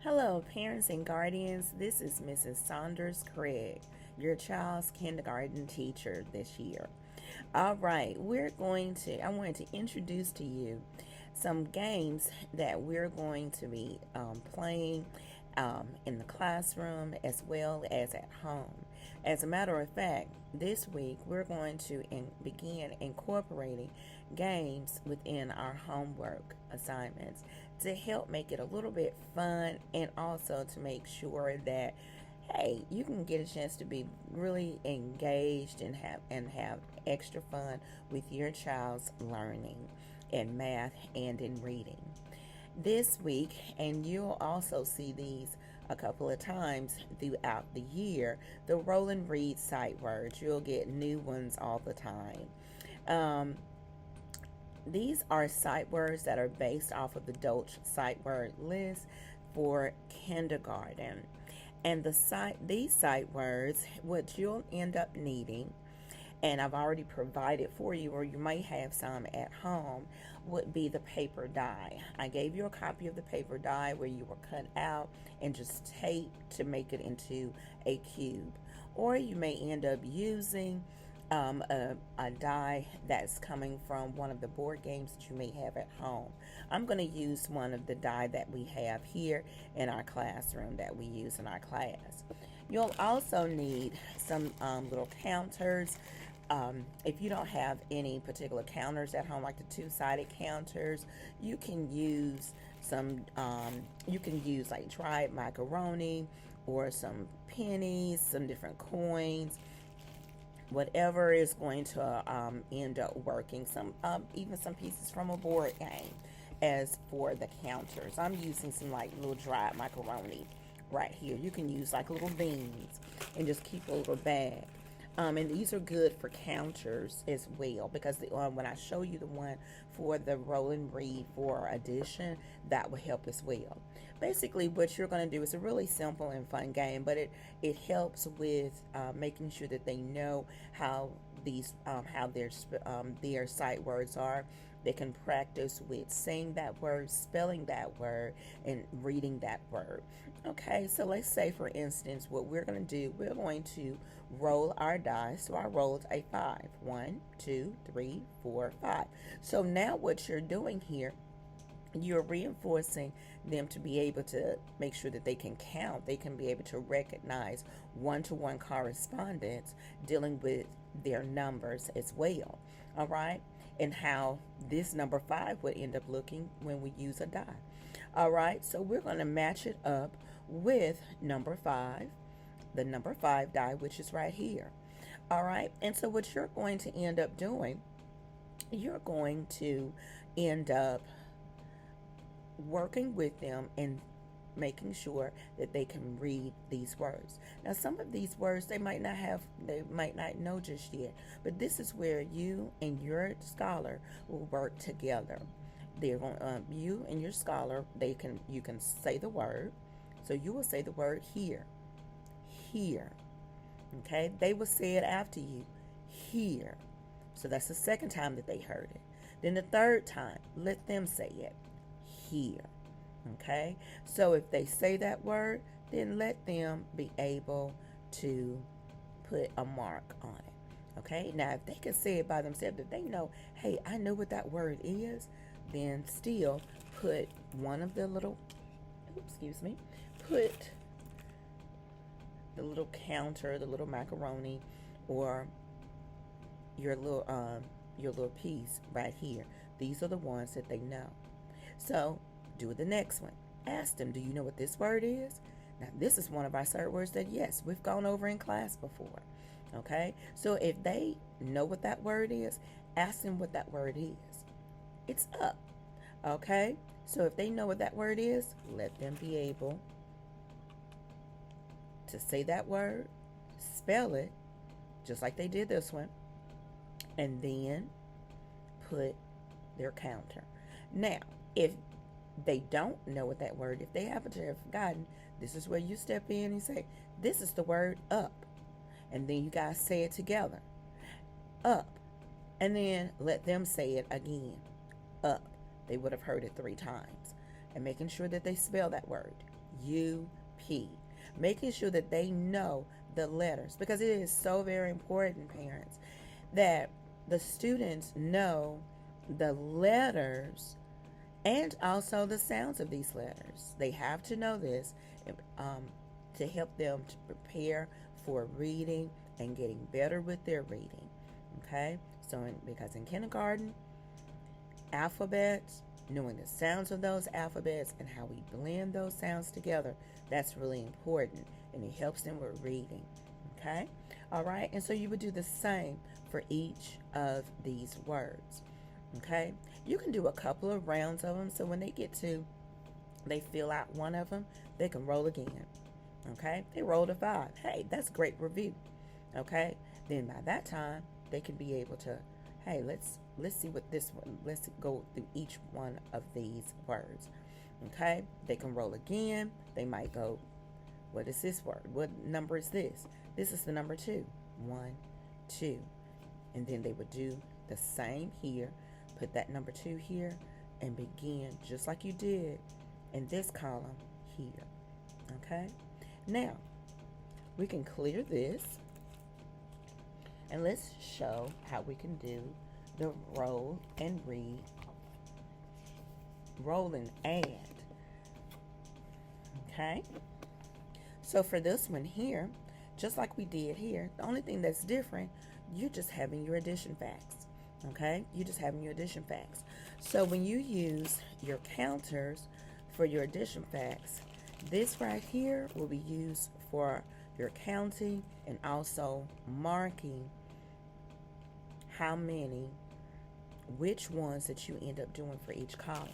Hello, parents and guardians. This is Mrs. Saunders-Craig, your child's kindergarten teacher this year. All right, I wanted to introduce to you some games that we're going to be playing in the classroom as well as at home. As a matter of fact, this week we're going to begin incorporating games within our homework assignments to help make it a little bit fun and also to make sure that hey, you can get a chance to be really engaged and have extra fun with your child's learning in math and in reading this week. And you'll also see these a couple of times throughout the year. The roll and read sight words, you'll get new ones all the time. um, these are sight words that are based off of the Dolch sight word list for kindergarten. And these sight words, what you'll end up needing, and I've already provided for you, or you may have some at home, would be the paper die. I gave you a copy of the paper die where you were cut out and just taped to make it into a cube. Or you may end up using a die that's coming from one of the board games that you may have at home. I'm going to use one of the die that we have here in our classroom that we use in our class. You'll also need some little counters. If you don't have any particular counters at home, like the two-sided counters, you can use like dried macaroni or some pennies, some different coins, whatever is going to end up working. Even some pieces from a board game. As for the counters, I'm using some like little dried macaroni right here. You can use like little beans and just keep a little bag. And these are good for counters as well, because when I show you the one for the roll and read for addition, that will help as well. Basically, what you're going to do is a really simple and fun game, but it helps with making sure that they know how their sight words are. They can practice with saying that word, spelling that word, and reading that word. Okay, so let's say, for instance, what we're going to do, we're going to roll our dice. So I rolled a 5. 1, 2, 3, 4, 5. So now what you're doing here, you're reinforcing them to be able to make sure that they can count. They can be able to recognize one-to-one correspondence dealing with their numbers as well. All right? And how this number 5 would end up looking when we use a die. All right? So we're going to match it up with number 5, the number 5 die, which is right here. All right? And so what you're going to end up doing, you're going to end up working with them and making sure that they can read these words. Now, some of these words they might not know just yet, but this is where you and your scholar will work together. They're going you and your scholar, you can say the word. So you will say the word here. Here. Okay? They will say it after you. Here. So that's the second time that they heard it. Then the third time, let them say it. Here. Okay? So if they say that word, then let them be able to put a mark on it. Okay? Now, if they can say it by themselves, if they know, hey, I know what that word is, then still put one of the little, put the little counter, the little macaroni, or your little piece right here. These are the ones that they know. So do the next one. Ask them, do you know what this word is? Now, this is one of our sight words that, yes, we've gone over in class before. Okay? So if they know what that word is, ask them what that word is. It's up. Okay? So if they know what that word is, let them be able to say that word, spell it, just like they did this one, and then put their counter. Now, if they don't know what that word, if they happen to have forgotten, this is where you step in and say, this is the word up. And then you guys say it together. Up. And then let them say it again. Up. They would have heard it 3 times. And making sure that they spell that word. U-P. Making sure that they know the letters, because it is so very important, parents, that the students know the letters and also the sounds of these letters. They have to know this um, to help them to prepare for reading and getting better with their reading. Okay, so because in kindergarten, alphabets, knowing the sounds of those alphabets and how we blend those sounds together, that's really important, and it helps them with reading. Okay, all right, and so you would do the same for each of these words. Okay, you can do a couple of rounds of them, so when they fill out one of them, they can roll again. Okay, they rolled a 5. Hey, that's great review. Okay, then by that time they can be able to, hey, let's see what this one. Let's go through each one of these words. Okay, they can roll again. They might go, what is this word? What number is this? This is the number 2. 1, 2, and then they would do the same here. Put that number 2 here and begin just like you did in this column here. Okay, now we can clear this and let's show how we can do the roll and read, roll and add. Okay, so for this one here, just like we did here, the only thing that's different, you're just having your addition facts. Okay, you're just having your addition facts. So when you use your counters for your addition facts, this right here will be used for your counting and also marking how many, which ones that you end up doing for each column.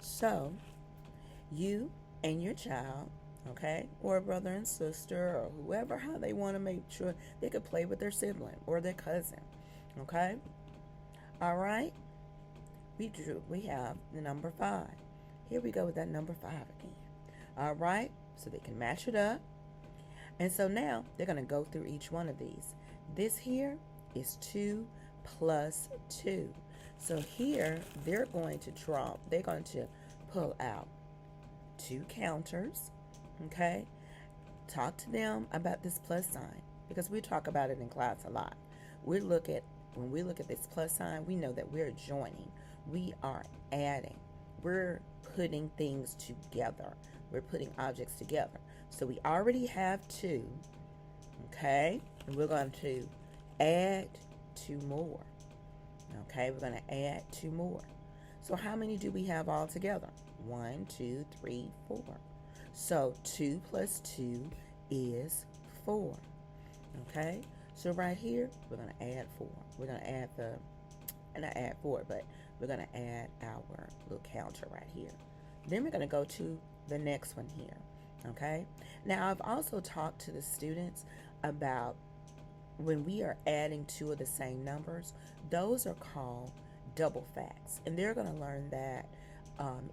So you and your child, okay, or brother and sister, or whoever, how they want to make sure they could play with their sibling or their cousin. Okay, all right, we have the number 5. Here we go with that number 5 again. All right, so they can match it up. And so now they're going to go through each one of these. This here is 2 plus 2. So here they're going to pull out 2 counters. Okay, talk to them about this plus sign, because we talk about it in class a lot. When we look at this plus sign, we know that we're joining, we are adding, we're putting things together, we're putting objects together. So we already have 2, okay, and we're going to add 2 more. Okay, we're going to add 2 more. So how many do we have all together? 1, 2, 3, 4. So 2 plus 2 is 4. Okay, so right here we're going to add 4. We're going to add not add 4, but we're going to add our little counter right here. Then we're going to go to the next one here. Okay, now I've also talked to the students about when we are adding 2 of the same numbers, those are called double facts, and they're going to learn that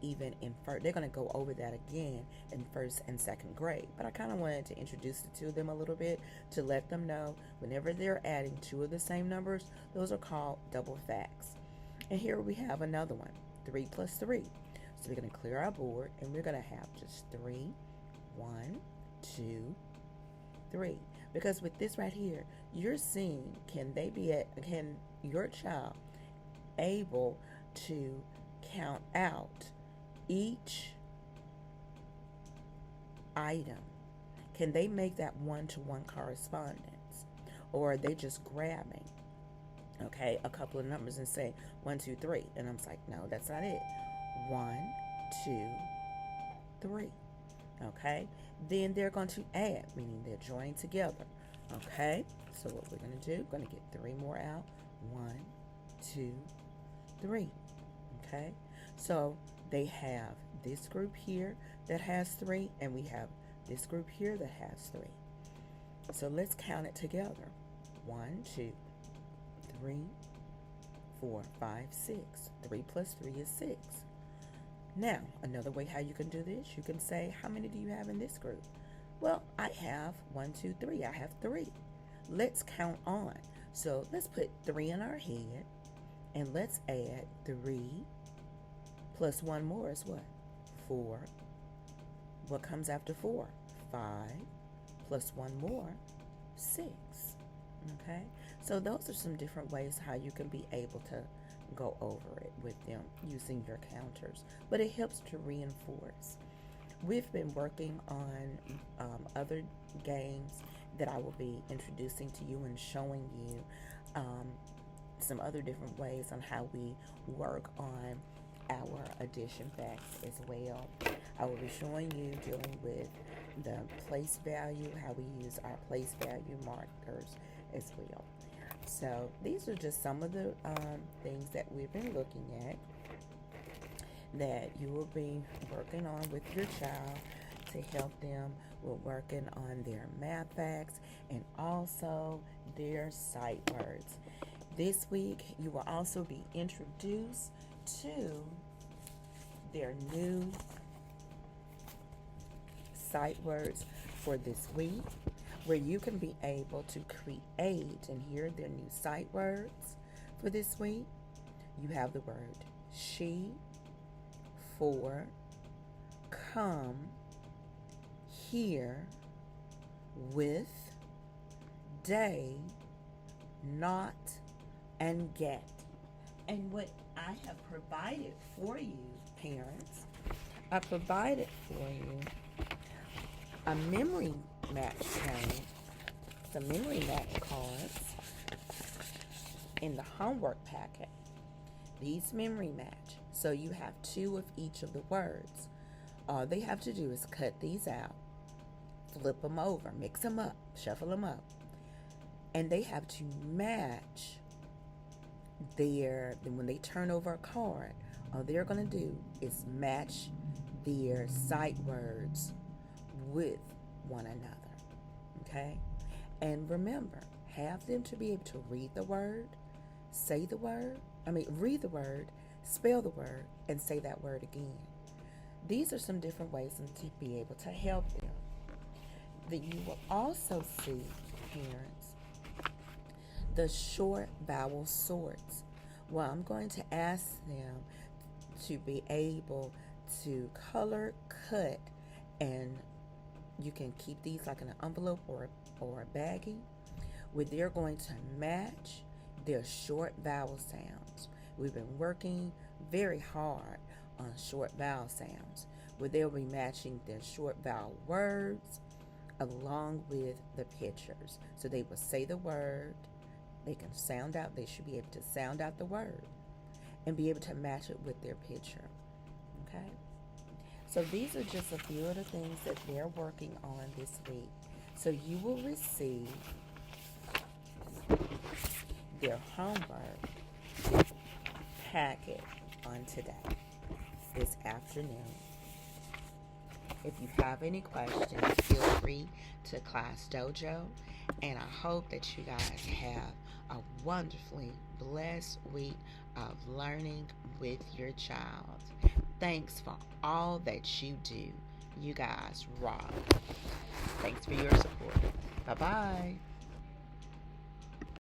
even in first. They're going to go over that again in 1st and 2nd grade, but I kind of wanted to introduce it to them a little bit to let them know whenever they're adding 2 of the same numbers, those are called double facts. And here we have another one, 3 plus 3. So we're going to clear our board and we're going to have just 3, 1, 2, 3. Because with this right here, you're seeing, can your child able to count out each item? Can they make that one-to-one correspondence? Or are they just grabbing, okay, a couple of numbers and say 1, 2, 3? And I'm like, no, that's not it. 1, 2, 3. Okay, then they're going to add, meaning they're joining together. Okay, so what we're going to do, we're going to get 3 more out. 1, 2, 3. Okay, so they have this group here that has 3, and we have this group here that has 3. So let's count it together. 1, 2, 3, 4, 5, 6. 3 plus 3 is 6. Now, another way how you can do this, you can say, how many do you have in this group? Well, I have 1, 2, 3. I have 3. Let's count on. So let's put 3 in our head, and let's add 3 plus 1 more is what? 4 What comes after 4? 5 plus 1 more, 6. Okay? So those are some different ways how you can be able to go over it with them using your counters. But it helps to reinforce. We've been working on other games that I will be introducing to you and showing you some other different ways on how we work on our addition facts as well. I will be showing you dealing with the place value, how we use our place value markers as well. So these are just some of the things that we've been looking at that you will be working on with your child to help them with working on their math facts and also their sight words. This week, you will also be introduced to their new sight words for this week, where you can be able to create and hear their new sight words for this week. You have the word she, for, come, here, with, day, not, and get. And what I have provided for you, parents, I provided for you a memory match game, some memory match cards in the homework packet. These memory match. So you have 2 of each of the words. All they have to do is cut these out, flip them over, mix them up, shuffle them up, and they have to match then when they turn over a card, all they're going to do is match their sight words with one another. Okay? And remember, have them to be able to read the word, read the word, spell the word, and say that word again. These are some different ways to be able to help them. That you will also see, parents, the short vowel sorts. Well, I'm going to ask them to be able to color, cut, and you can keep these like in an envelope or a baggie, where they're going to match their short vowel sounds. We've been working very hard on short vowel sounds, where they'll be matching their short vowel words along with the pictures. So they will say the word, they should be able to sound out the word and be able to match it with their picture. Okay? So these are just a few of the things that they're working on this week. So you will receive their homework packet on today, this afternoon. If you have any questions, feel free to Class Dojo, and I hope that you guys have a wonderfully blessed week of learning with your child. Thanks for all that you do. You guys rock. Thanks for your support. Bye-bye.